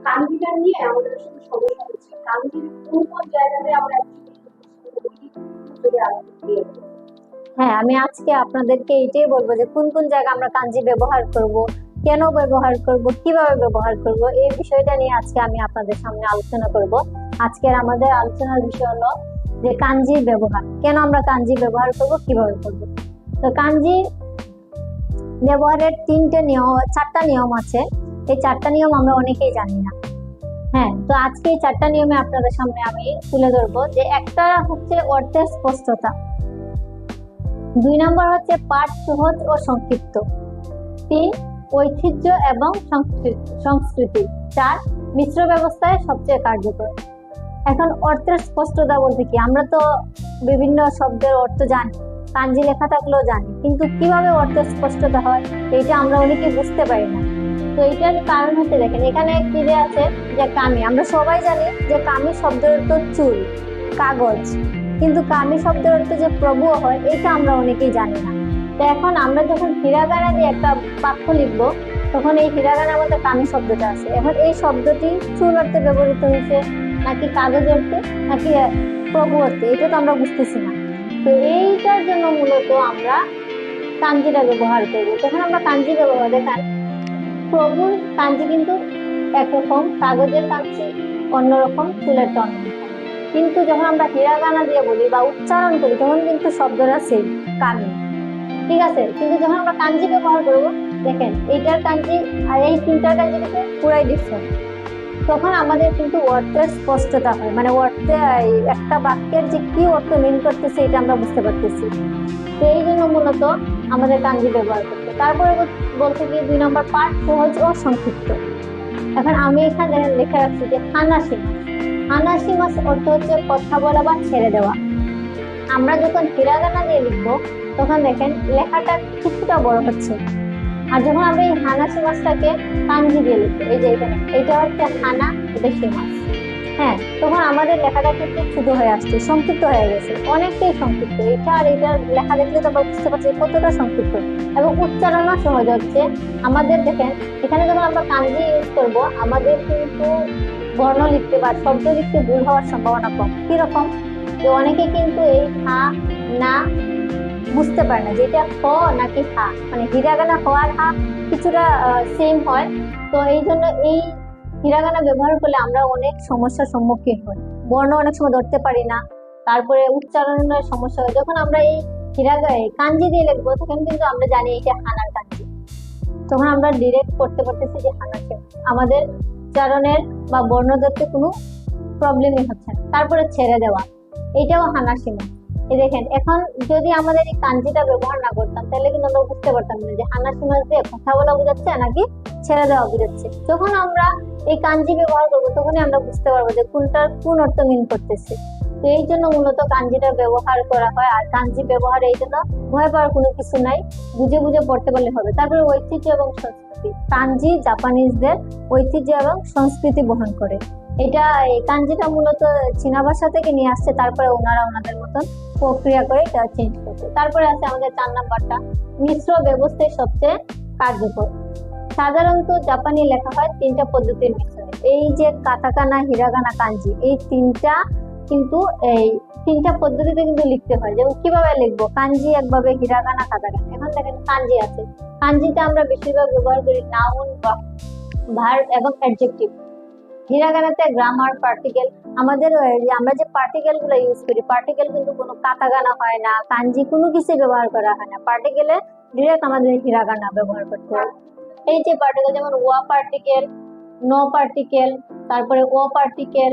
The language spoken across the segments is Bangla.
কাঞ্জিটা নিয়ে আমাদের আসলে সমস্যা হচ্ছে। কাঞ্জির কোন কোন জায়গাতে আমরা যদি আলোচনা দিয়ে হ্যাঁ, আমি আজকে আপনাদেরকে এটাই বলবো যে কোন কোন জায়গায় আমরা কাঞ্জি ব্যবহার করব, কেন ব্যবহার করব, কিভাবে ব্যবহার করব, এই বিষয়টা নিয়ে আজকে আমি আপনাদের সামনে আলোচনা করব। আজকের আমাদের আলোচনার বিষয় হলো যে কাঞ্জির ব্যবহার, কেন আমরা কাঞ্জি ব্যবহার করব, কিভাবে করব। তো কাঞ্জি ব্যবহারের চারটা নিয়ম আছে। এই চারটা নিয়ম আমরা অনেকেই জানি না। হ্যাঁ, তো আজকে এই চারটা নিয়মে আপনাদের সামনে আমি তুলে ধরবো। যে একটা হচ্ছে অর্থের স্পষ্টতা, 2 নম্বর হচ্ছে পাঠ সহজ ও সংক্ষিপ্ত, 3 ঐতিহ্য এবং সংস্কৃতি, 4 মিশ্র ব্যবস্থায় সবচেয়ে কার্যকর। এখন অর্থের স্পষ্টতা বলতে কি, আমরা তো বিভিন্ন শব্দের অর্থ জানি, কাঞ্জি লেখা থাকলেও জানি, কিন্তু কিভাবে অর্থের স্পষ্টতা হয় এটা আমরা অনেকেই বুঝতে পারি না। তো এটার কারণ হচ্ছে, দেখেন এখানে কি যে আছে যে কামি, আমরা সবাই জানি যে কামি শব্দের অর্থ চুল, কাগজ, কিন্তু কামি শব্দের অর্থ যে প্রভু হয় এটা আমরা অনেকেই জানি না। তো এখন আমরা যখন হিরাগানা দিয়ে একটা বাক্য লিখবো, তখন এই হিরাগানার মধ্যে কামি শব্দটা আছে। এখন এই শব্দটি চুল অর্থে ব্যবহৃত হয়েছে নাকি কাগজ অর্থে নাকি প্রভু অর্থে, এটা তো আমরা বুঝতেছি না। তো এইটার জন্য মূলত আমরা কাঞ্জিটা ব্যবহার করবো। তখন আমরা কাঞ্জি ব্যবহার, দেখেন প্রভুর কাঞ্জি কিন্তু একরকম, কাগজের কাঞ্জি অন্যরকম, চুলেরটা অন্যরকম। কিন্তু যখন আমরা হিরাগানা দিয়ে বলি বা উচ্চারণ করি তখন কিন্তু শব্দটা সেম, কামি, ঠিক আছে। কিন্তু যখন আমরা কাঞ্জি ব্যবহার করব, দেখেন এইটার কাঞ্জি আর এই তিনটার কাঞ্জি কিন্তু পুরাই ডিফারেন্ট। তখন আমাদের কিন্তু অর্থের স্পষ্টতা হয়, মানে অর্থে একটা বাক্যের যে কি অর্থ মিন করতেছে এটা আমরা বুঝতে পারতেছি। তো এই জন্য মূলত আমাদের কাঞ্জি ব্যবহার করতে। তারপরে বলতে গিয়ে 2 নম্বর পাঠ সহজ ও সংক্ষিপ্ত। এখন আমি এখানে লেখা রাখছি যে হানাসি মাস। হানাসি মাস অর্থ হচ্ছে কথা বলা বা ছেড়ে দেওয়া। আমরা যখন হিরাগানা দিয়ে লিখবো তখন দেখেন লেখাটা কিছুটা বড় হচ্ছে, আর যখন আমরা এই হানাসি মাসটাকে কাঞ্জি দিয়ে লিখবো, এই যে এখানে এটা হচ্ছে হানা, এটা সীমাস, হ্যাঁ, তখন আমাদের লেখাটা কিন্তু ছোট হয়ে আসছে, সংক্ষিপ্ত হয়ে গেছে, অনেকটাই সংক্ষিপ্ত। এটা আর এটা লেখা দেখলে তো আমরা বুঝতে পারছি কতটা সংক্ষিপ্ত, এবং উচ্চারণও সহজ হচ্ছে আমাদের। দেখেন এখানে যখন আমরা কাঞ্জি ইউজ করব, আমাদের কিন্তু বর্ণ লিখতে বা শব্দ লিখতে ভুল হওয়ার সম্ভাবনা কম। কিরকম, যে অনেকে কিন্তু এই হা না বুঝতে পারে না যে এটা হ নাকি হা, মানে হিরাগানা হ আর হা কিছুটা সেম হয়। তো এই জন্য এই হিরাগানা ব্যবহার করলে আমরা অনেক সমস্যার সম্মুখীন হই, বর্ণ অনেক সময় ধরতে পারি না, তারপরে উচ্চারণের সমস্যা হয়। যখন আমরা এই কাঞ্জি দিয়ে লিখবো তখন কিন্তু আমরা জানি এটা হানার কাঞ্জি, তখন আমরা ডিরেক্ট করতে পারতেছি যে হানাকে, আমাদের উচ্চারণের বা বর্ণ ধরতে কোনো প্রবলেমই হচ্ছে না। তারপরে ছেড়ে দেওয়া, এটাও হানা সীমা। এই দেখেন এখন যদি আমাদের এই কাঞ্জিটা ব্যবহার না করতাম তাহলে কিন্তু আমরা বুঝতে পারতাম না যে হানা সীমা দিয়ে কথা বলা বোঝাচ্ছে নাকি ছেড়ে দেওয়া বোঝাচ্ছে। যখন আমরা এই কাঞ্জি ব্যবহার করবো তখনই আমরা বুঝতে পারবো যে কোনটার কোন অর্থ মিন করতেছে। তো এই জন্য মূলত কাঞ্জিটা ব্যবহার করা হয়। আর কাঞ্জি ব্যবহার এই জন্য ভয় পাওয়ার কোনো কিছু নাই, বুঝে বুঝে পড়তে পারলে হবে। তারপরে ঐতিহ্য এবং সংস্কৃতি, কাঞ্জি জাপানিজদের ঐতিহ্য এবং সংস্কৃতি বহন করে। এটা এই কাঞ্জিটা মূলত চীনা ভাষা থেকে নিয়ে আসছে, তারপরে ওনারা ওনাদের মতন প্রক্রিয়া করে এটা চেঞ্জ করছে। তারপরে আছে আমাদের 4 নাম্বারটা, মিশ্র ব্যবস্থায় সবচেয়ে কার্যকর। সাধারণত জাপানি লেখা হয় 3টা পদ্ধতির মিশ্রণে। এই যে কাটাকানা, হিরাগানা, কাঞ্জি, এই 3টা কিন্তু এই 3টা পদ্ধতিতে কিন্তু লিখতে হয়। যেমন কিভাবে লিখবো, কাঞ্জি একভাবে, হিরাগানা কাটাকানা। এখন দেখেন কাঞ্জি আছে, কাঞ্জিতে আমরা বেশিরভাগ ব্যবহার করি নাউন, ভার্ব এবং অ্যাডজেক্টিভ। হিরাগানাতে গ্রামার, পার্টিকেল। আমাদের আমরা যে পার্টিকেল গুলো ইউজ করি, পার্টিকেল কিন্তু কোনো কাটাগানা হয় না, কাঞ্জি কোনো কিছু ব্যবহার করা হয় না, পার্টিকেলে ডিরেক্ট আমাদের হিরাগানা ব্যবহার করতে হয়। এই যে পার্টিকেল, যেমন ওয়া পার্টিকেল, নো পার্টিকেল, তারপরে ও পার্টিকেল,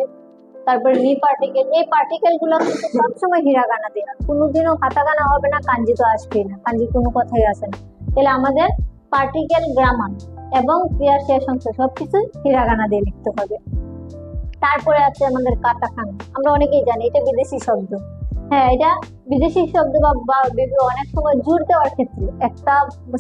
তারপরে নি পার্টিকেল, এই পার্টিকেল গুলো কিন্তু সবসময় হিরাগানা দেওয়া, কোনোদিনও কাটাগানা হবে না, কাঞ্জি তো আসবেই না, কাঞ্জি কোনো কথাই আসে না। তাহলে আমাদের পার্টিকেল, গ্রামার এবং ক্রিয়া শেষ অংশ সবকিছু হিরাগানা দিয়ে লিখতে হবে। তারপরে আছে আমাদের কাটাকানা, আমরা অনেকেই জানি এটা বিদেশি শব্দ। হ্যাঁ, এটা বিদেশি শব্দ বা অনেক সময় জোর দেওয়ার ক্ষেত্রে একটা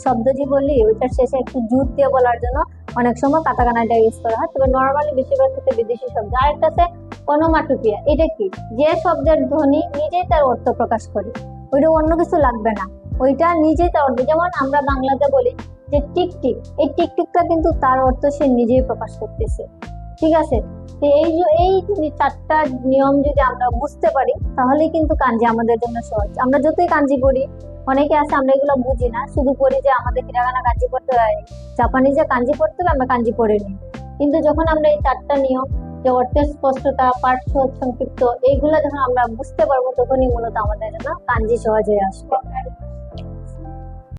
শব্দ যে বলি ওইটার শেষে একটু জোর দিয়ে বলার জন্য অনেক সময় কাটাকানাটা ইউজ করা হয়, তবে নর্মালি বেশিরভাগ ক্ষেত্রে বিদেশি শব্দ। আরেকটা আছে অনোমাটোপিয়া, এটা কি, যে শব্দের ধ্বনি নিজেই তার অর্থ প্রকাশ করে, ওইটা অন্য কিছু লাগবে না, ওইটা নিজেই তার অর্থ। যেমন আমরা বাংলাতে বলি যে টিকটিক, এই টিকটিকটা কিন্তু তার অর্থ সে নিজেই প্রকাশ করতেছে। ঠিক আছে। তো এই যদি 4টা নিয়ম যদি আমরা বুঝতে পারি তাহলে কিন্তু কাঞ্জি আমাদের জন্য সহজ। আমরা যতই কাঞ্জি পড়ি, অনেকে আছে আমরা এগুলো বুঝি না, শুধু পড়ি যে আমাদের হিরাগানা কাঞ্জি পড়তে হয়, জাপানিজে কাঞ্জি পড়তে হবে, আমরা কাঞ্জি পড়ে নিই। কিন্তু যখন আমরা এই 4টা নিয়ম, যে অর্থের স্পষ্টতা, পাঠ সহজ সংক্ষিপ্ত, এইগুলা যখন আমরা বুঝতে পারবো তখনই মূলত আমাদের জন্য কাঞ্জি সহজ হয়ে আসবে।